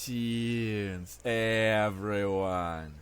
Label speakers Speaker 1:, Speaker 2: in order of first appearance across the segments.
Speaker 1: Greetings, everyone,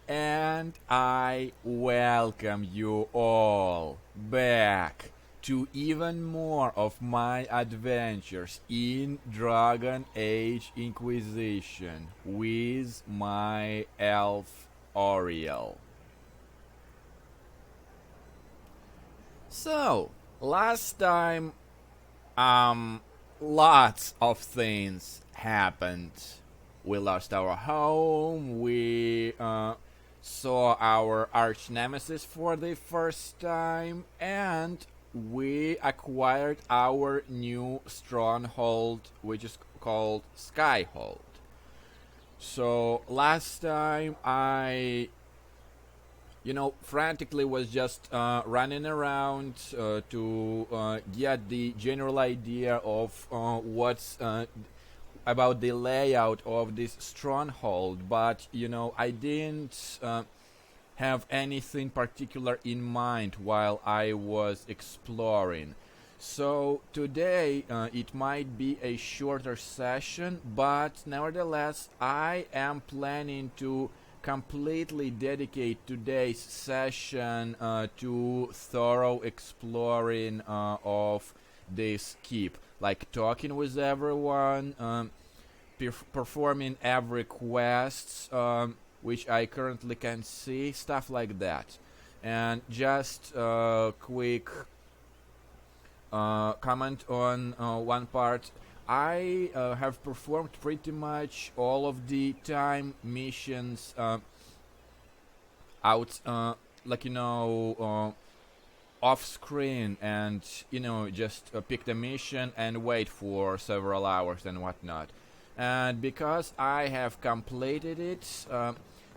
Speaker 1: and I welcome you all back to even more of my adventures in Dragon Age Inquisition with my elf Oriel. So, last time, lots of things happened. We lost our home, we saw our arch nemesis for the first time, and we acquired our new stronghold, which is called Skyhold. So, last time I frantically was just running around to get the general idea of what's about the layout of this stronghold, but I didn't have anything particular in mind while I was exploring. So today it might be a shorter session, but nevertheless I am planning to completely dedicate today's session to thorough exploring of this keep, like talking with everyone, performing every quest which I currently can see, stuff like that. And just a quick comment on one part. I have performed pretty much all of the time missions out, off screen, and just pick the mission and wait for several hours and whatnot. And because I have completed it,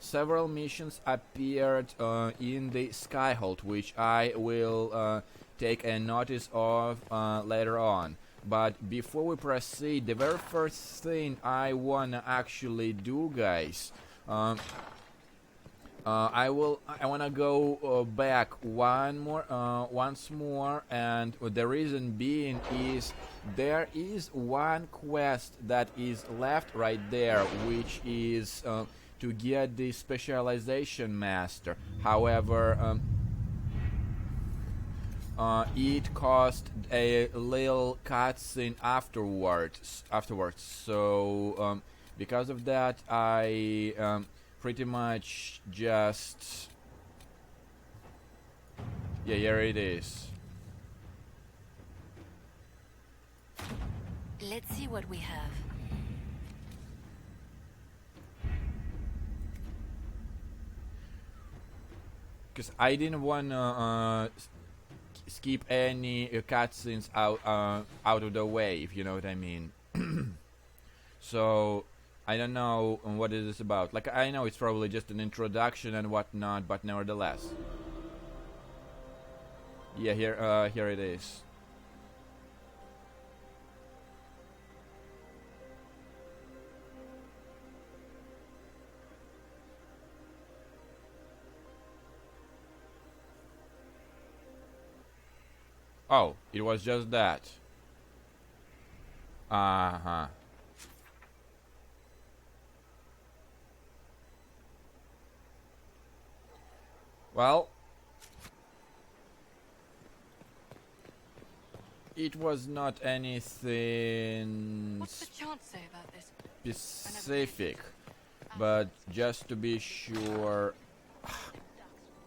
Speaker 1: several missions appeared in the Skyhold, which I will take a notice of later on. But before we proceed, the very first thing I wanna actually do, guys, I wanna go back once more, and the reason being is there is one quest that is left right there, which is to get the specialization master. However, it cost a little cutscene afterwards. So because of that, I pretty much just here it is.
Speaker 2: Let's see what we have.
Speaker 1: Because I didn't wanna skip any cutscenes out of the way, if you know what I mean. So I don't know what it is about. Like, I know it's probably just an introduction and whatnot, but nevertheless. Yeah, here it is. Oh, it was just that. Uh-huh. Well, it was not anything
Speaker 2: What's the chance say about this?
Speaker 1: specific, but just to be sure.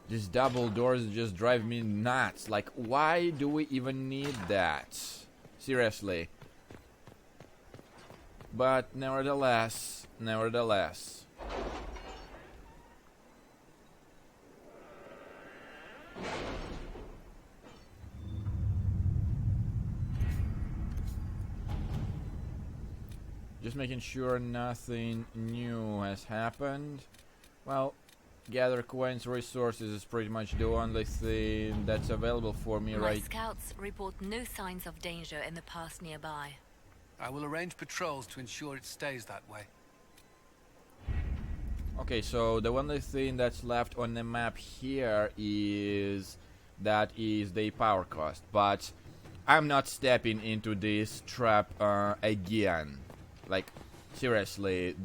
Speaker 1: These double doors just drive me nuts. Like, why do we even need that? Seriously. But nevertheless. Just making sure nothing new has happened. Well, gather coins resources is pretty much the only thing that's available for me
Speaker 2: My
Speaker 1: right.
Speaker 2: scouts report no signs of danger in the pass nearby.
Speaker 3: I will arrange patrols to ensure it stays that way.
Speaker 1: Okay, so the only thing that's left on the map here is the power cost, but I'm not stepping into this trap again. Like, seriously,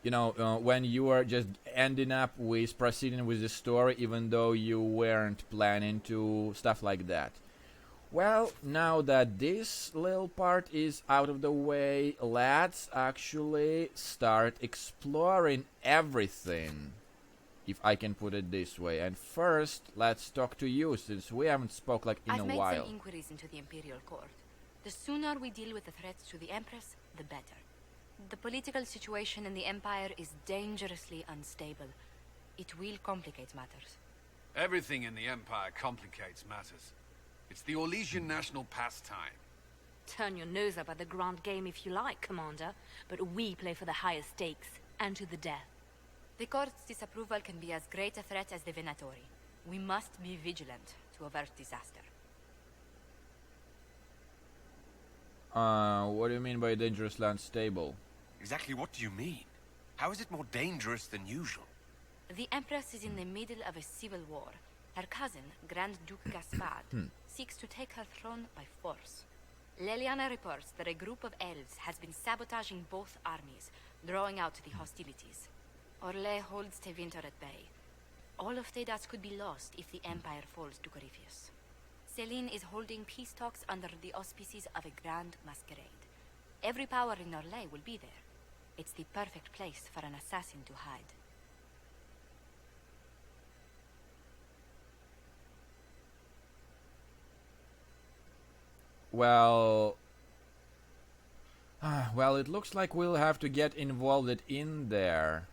Speaker 1: when you are just ending up with proceeding with the story, even though you weren't planning to, stuff like that. Well, now that this little part is out of the way, let's actually start exploring everything, if I can put it this way. And first, let's talk to you, since we haven't spoke like in
Speaker 2: I've
Speaker 1: a
Speaker 2: made
Speaker 1: while.
Speaker 2: some inquiries into the Imperial Court. The sooner we deal with the threats to the Empress, the better. The political situation in the Empire is dangerously unstable. It will complicate matters.
Speaker 3: Everything in the Empire complicates matters. It's the Orlesian national pastime.
Speaker 2: Turn your nose up at the grand game if you like, Commander, but we play for the highest stakes, and to the death. The Court's disapproval can be as great a threat as the Venatori. We must be vigilant to avert disaster.
Speaker 1: What do you mean by dangerously unstable?
Speaker 4: Exactly what do you mean? How is it more dangerous than usual?
Speaker 2: The Empress is in the middle of a civil war. Her cousin, Grand Duke Gaspard, seeks to take her throne by force. Leliana reports that a group of elves has been sabotaging both armies, drawing out the hostilities. Orlais holds Tevinter at bay. All of Tedas could be lost if the Empire falls to Corypheus. Celine is holding peace talks under the auspices of a grand masquerade. Every power in Orlais will be there. It's the perfect place for an assassin to hide.
Speaker 1: Well, it looks like we'll have to get involved in there.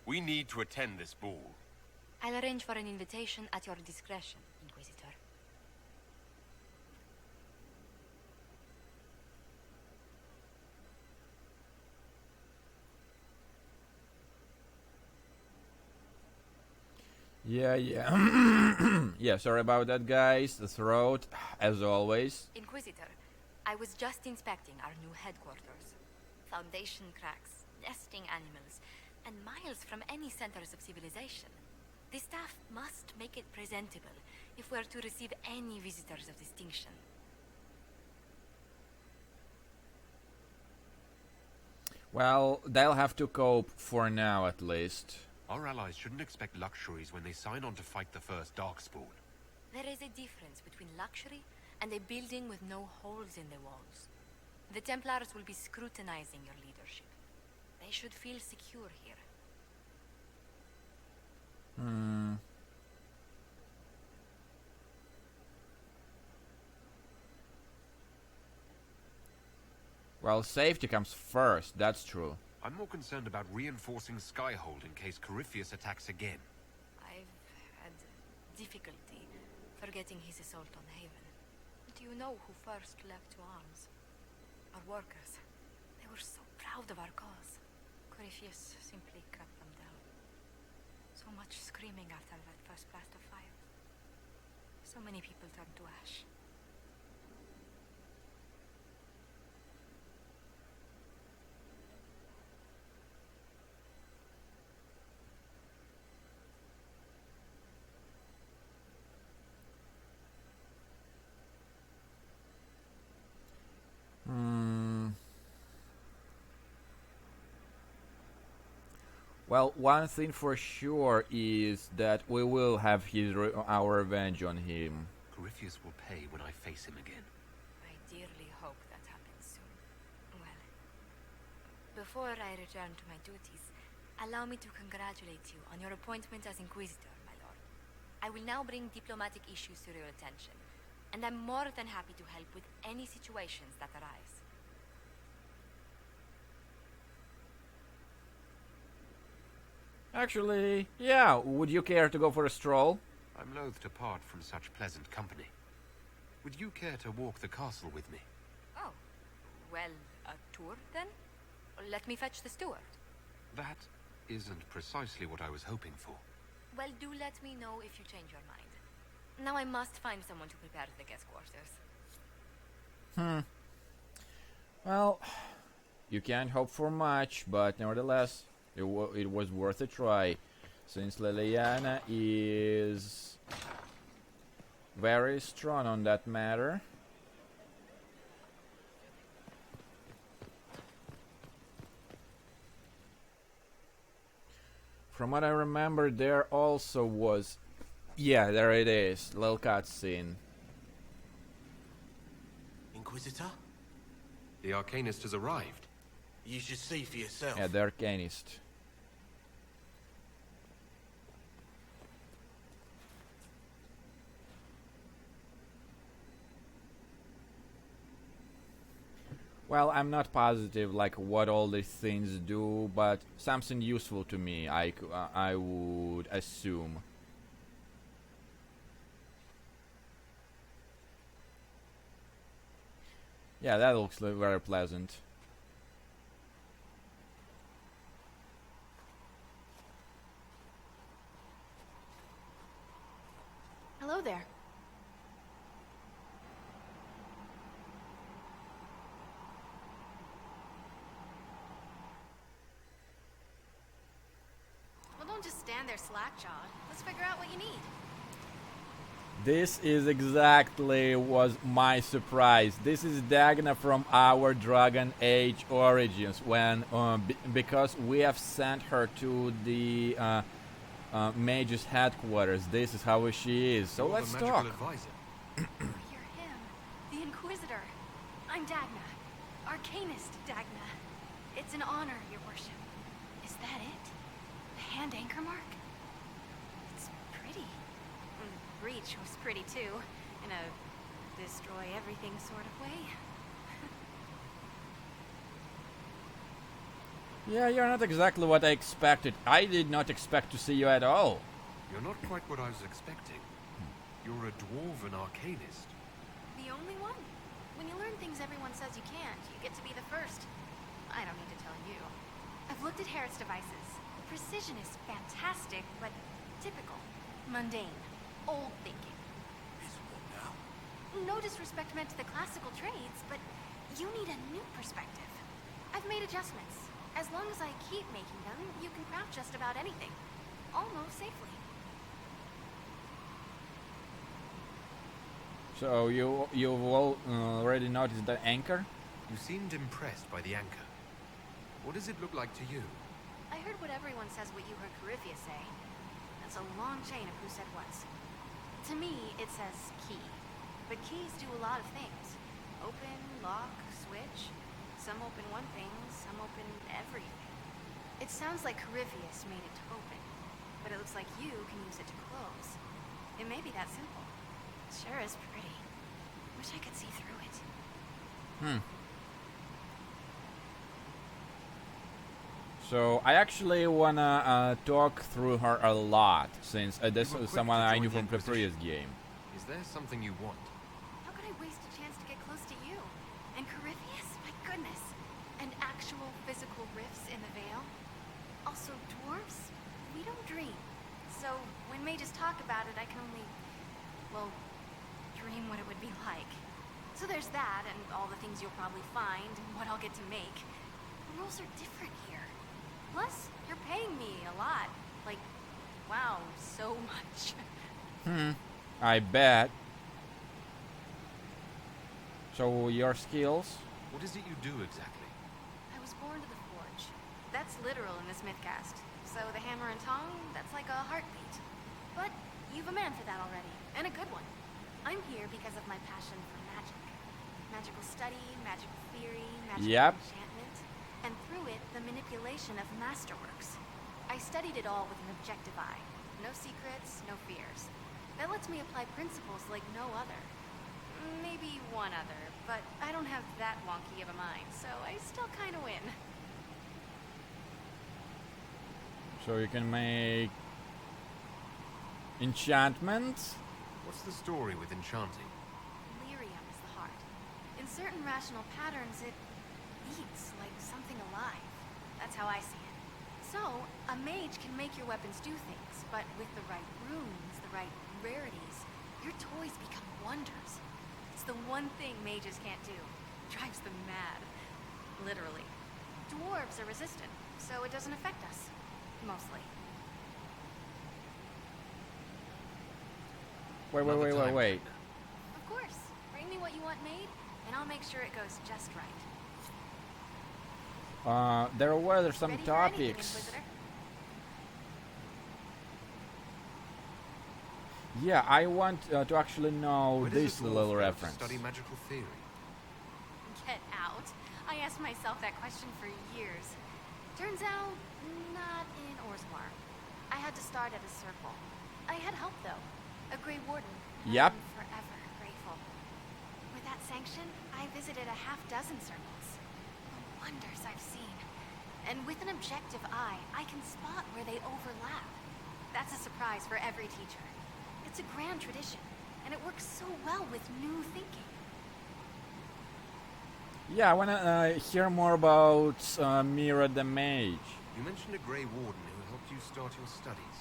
Speaker 4: We need to attend this ball.
Speaker 2: I'll arrange for an invitation at your discretion, Inquisitor.
Speaker 1: Yeah. Yeah, sorry about that, guys. The throat, as always.
Speaker 2: Inquisitor, I was just inspecting our new headquarters. Foundation cracks, nesting animals, and miles from any centers of civilization. The staff must make it presentable if we're to receive any visitors of distinction.
Speaker 1: Well, they'll have to cope for now, at least.
Speaker 4: Our allies shouldn't expect luxuries when they sign on to fight the first Darkspawn.
Speaker 2: There is a difference between luxury and a building with no holes in the walls. The Templars will be scrutinizing your leadership. They should feel secure here.
Speaker 1: Well, safety comes first, that's true.
Speaker 4: I'm more concerned about reinforcing Skyhold in case Corypheus attacks again.
Speaker 2: I've had difficulty forgetting his assault on Haven. Do you know who first leapt to arms? Our workers. They were so proud of our cause. Corypheus simply cut them down. So much screaming after that first blast of fire. So many people turned to ash.
Speaker 1: Well, one thing for sure is that we will have our revenge on him.
Speaker 4: Corypheus will pay when I face him again.
Speaker 2: I dearly hope that happens soon. Well, before I return to my duties, allow me to congratulate you on your appointment as Inquisitor, my lord. I will now bring diplomatic issues to your attention, and I'm more than happy to help with any situations that arise.
Speaker 1: Actually, yeah, would you care to go for a stroll?
Speaker 4: I'm loath to part from such pleasant company. Would you care to walk the castle with me?
Speaker 2: Oh, well, a tour then? Let me fetch the steward.
Speaker 4: That isn't precisely what I was hoping for.
Speaker 2: Well, do let me know if you change your mind. Now I must find someone to prepare the guest quarters.
Speaker 1: Well, you can't hope for much, but nevertheless, it was worth a try, since Leliana is very strong on that matter. From what I remember, there also was... Yeah, there it is. Little cutscene.
Speaker 5: Inquisitor?
Speaker 4: The Arcanist has arrived.
Speaker 5: You should see for yourself.
Speaker 1: Yeah, the Arcanist. Well, I'm not positive like what all these things do, but something useful to me, I would assume. Yeah, that looks very pleasant.
Speaker 2: Hello there. Well, don't just stand there slack-jawed. Let's figure out what you need.
Speaker 1: This is exactly was my surprise. This is Dagna from our Dragon Age Origins, when because we have sent her to the mage's headquarters. This is how she is. So
Speaker 4: You're
Speaker 1: let's
Speaker 4: the
Speaker 1: talk.
Speaker 4: magical advisor.
Speaker 2: You're him, the Inquisitor. I'm Dagna. Arcanist Dagna. It's an honor, your worship. Is that it? The hand anchor mark? It's pretty. And the breach was pretty too, in a destroy everything sort of way.
Speaker 1: Yeah, you're not exactly what I expected. I did not expect to see you at all.
Speaker 4: You're not quite what I was expecting. You're a dwarven arcanist.
Speaker 2: The only one? When you learn things everyone says you can't, you get to be the first. I don't need to tell you. I've looked at Harris devices. Precision is fantastic, but typical. Mundane. Old thinking.
Speaker 5: Is what now?
Speaker 2: No disrespect meant to the classical trades, but you need a new perspective. I've made adjustments. As long as I keep making them, you can craft just about anything. Almost safely.
Speaker 1: So you've all already noticed the anchor?
Speaker 4: You seemed impressed by the anchor. What does it look like to you?
Speaker 2: I heard what everyone says what you heard Coryphia say. That's a long chain of who said what's. To me, it says key. But keys do a lot of things. Open, lock, switch. Some open one thing, some open everything. It sounds like Corypheus made it to open, but it looks like you can use it to close. It may be that simple. It sure is pretty. Wish I could see through it.
Speaker 1: So I actually wanna talk through her a lot, since this
Speaker 4: You were
Speaker 1: is
Speaker 4: quick
Speaker 1: someone
Speaker 4: to
Speaker 1: I
Speaker 4: join
Speaker 1: knew
Speaker 4: the
Speaker 1: from the previous
Speaker 4: Inquisition.
Speaker 1: game.
Speaker 4: Is there something you want?
Speaker 2: How could I waste a chance to get close to you? And Corypheus? My goodness. And actual physical rifts in the Veil? Also, dwarves? We don't dream. So, when mages talk about it, I can only, well, dream what it would be like. So there's that, and all the things you'll probably find, and what I'll get to make. The rules are different here. Plus, you're paying me a lot. Like, wow, so much.
Speaker 1: I bet. So your skills?
Speaker 4: What is it you do exactly?
Speaker 2: I was born to the forge. That's literal in this mythcast. So the hammer and tongue, that's like a heartbeat. But you've a man for that already, and a good one. I'm here because of my passion for magic. Magical study, magical theory, magical
Speaker 1: Yep.
Speaker 2: enchantment, and through it, the manipulation of masterworks. I studied it all with an objective eye. No secrets, no fears. That lets me apply principles like no other. Maybe one other, but I don't have that wonky of a mind, so I still kind of win.
Speaker 1: So you can make enchantments?
Speaker 4: What's the story with enchanting?
Speaker 2: Lyrium is the heart. In certain rational patterns, it beats like something alive. That's how I see it. So, a mage can make your weapons do things, but with the right runes, the right rarities, your toys become wonders. It's the one thing mages can't do. Drives them mad. Literally. Dwarves are resistant, so it doesn't affect us. Mostly.
Speaker 1: Wait.
Speaker 2: Of course. Bring me what you want made, and I'll make sure it goes just right.
Speaker 1: There were some
Speaker 2: Ready for anything,
Speaker 1: topics.
Speaker 2: Inquisitor?
Speaker 1: Yeah, I want to actually know
Speaker 4: Where does
Speaker 1: this
Speaker 4: a dwarf
Speaker 1: little
Speaker 4: go to
Speaker 1: reference.
Speaker 4: study magical theory?
Speaker 2: Get out. I asked myself that question for years. Turns out, not in Orzammar. I had to start at a circle. I had help, though. A Grey Warden.
Speaker 1: Yep.
Speaker 2: I'm forever grateful. With that sanction, I visited a half-dozen circles. The wonders I've seen. And with an objective eye, I can spot where they overlap. That's a surprise for every teacher. It's a grand tradition, and it works so well with new thinking.
Speaker 1: Yeah, I want to hear more about Mira the Mage.
Speaker 4: You mentioned a Grey Warden who helped you start your studies.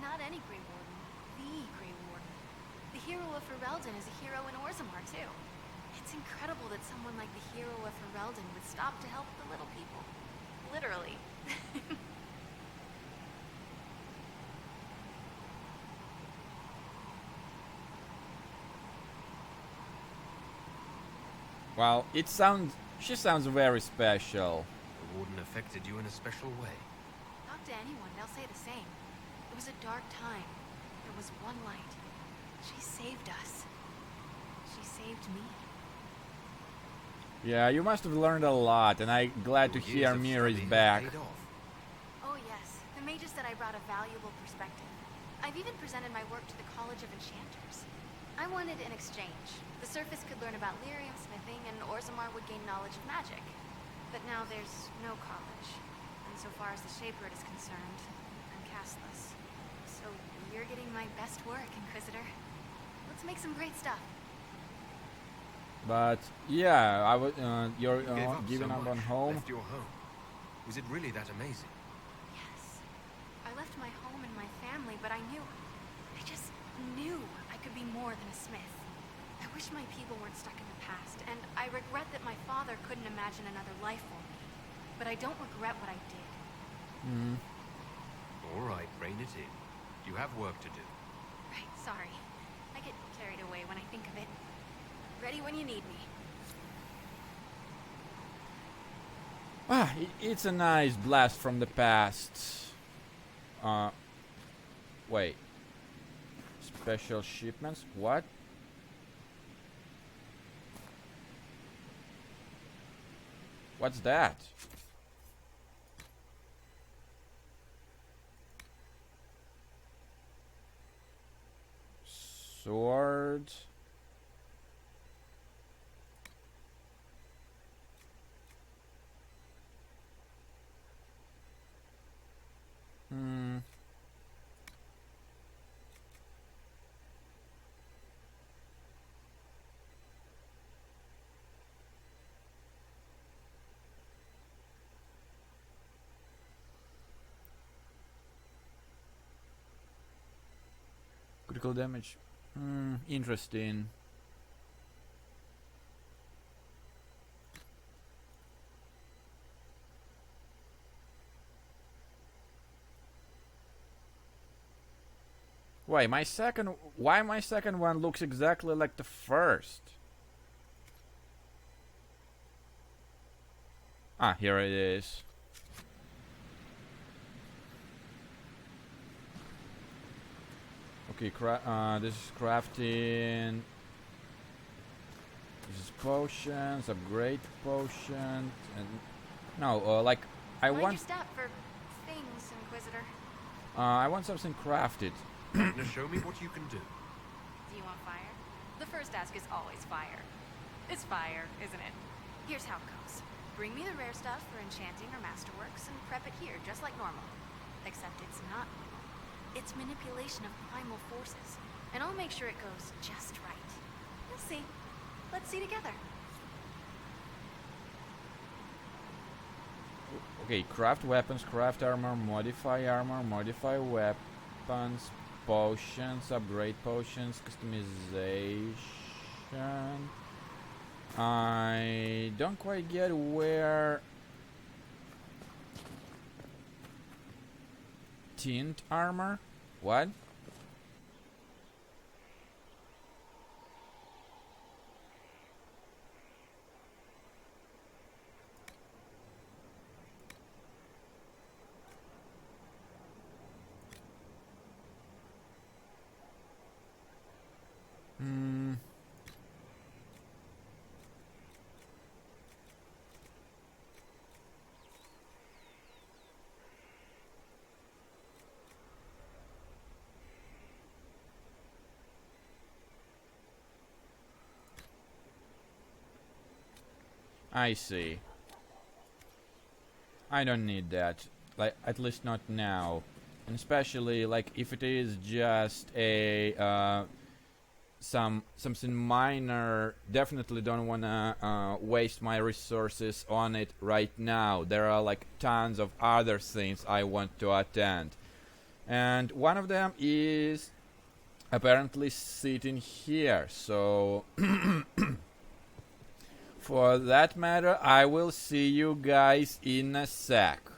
Speaker 2: Not any Grey Warden. The Grey Warden. The hero of Ferelden is a hero in Orzammar, too. It's incredible that someone like the hero of Ferelden would stop to help the little people. Literally.
Speaker 1: Well, she sounds very special.
Speaker 4: The Warden affected you in a special way.
Speaker 2: Talk to anyone, they'll say the same. It was a dark time. There was one light. She saved us. She saved me.
Speaker 1: Yeah, you must have learned a lot, and I'm glad to
Speaker 4: Your
Speaker 1: hear
Speaker 4: years of
Speaker 1: Mira is
Speaker 4: study have
Speaker 1: back.
Speaker 4: paid off.
Speaker 2: Oh yes, the mages said I brought a valuable perspective. I've even presented my work to the College of Enchanters. I wanted an exchange. The surface could learn about lyrium smithing, and Orzammar would gain knowledge of magic. But now there's no college. And so far as the Shaper is concerned, I'm castless. So you're getting my best work, Inquisitor. Let's make some great stuff.
Speaker 1: But yeah, you're
Speaker 4: You gave up
Speaker 1: giving
Speaker 4: so
Speaker 1: up
Speaker 4: much,
Speaker 1: on home.
Speaker 4: left your home. Was it really that amazing?
Speaker 2: Yes. I left my home and my family, but I just knew I could be more than a smith. I wish my people weren't stuck in the past, and I regret that my father couldn't imagine another life for me. But I don't regret what I did.
Speaker 4: All right, rein it in. You have work to do.
Speaker 2: Right, sorry. I get carried away when I think of it. Ready when you need me.
Speaker 1: It's a nice blast from the past. Wait. Special shipments? What? What's that? Sword. Critical damage. Interesting. Why my second one looks exactly like the first? Ah, here it is. Okay, this is crafting. This is potions, upgrade potion, and no, like I
Speaker 2: Mind
Speaker 1: want.
Speaker 2: your step for things, Inquisitor.
Speaker 1: I want something crafted.
Speaker 4: Now show me what you can do.
Speaker 2: Do you want fire? The first ask is always fire. It's fire, isn't it? Here's how it goes. Bring me the rare stuff for enchanting or masterworks and prep it here, just like normal. Except it's not. It's manipulation of primal forces. And I'll make sure it goes just right. You'll see. Let's see together.
Speaker 1: Okay, craft weapons, craft armor, modify weapons, potions, upgrade potions, customization. I don't quite get where tint armor? What? I see. I don't need that. Like, at least not now. And especially, like, if it is just a, something minor, definitely don't wanna, waste my resources on it right now. There are, like, tons of other things I want to attend. And one of them is apparently sitting here, so for that matter, I will see you guys in a sec.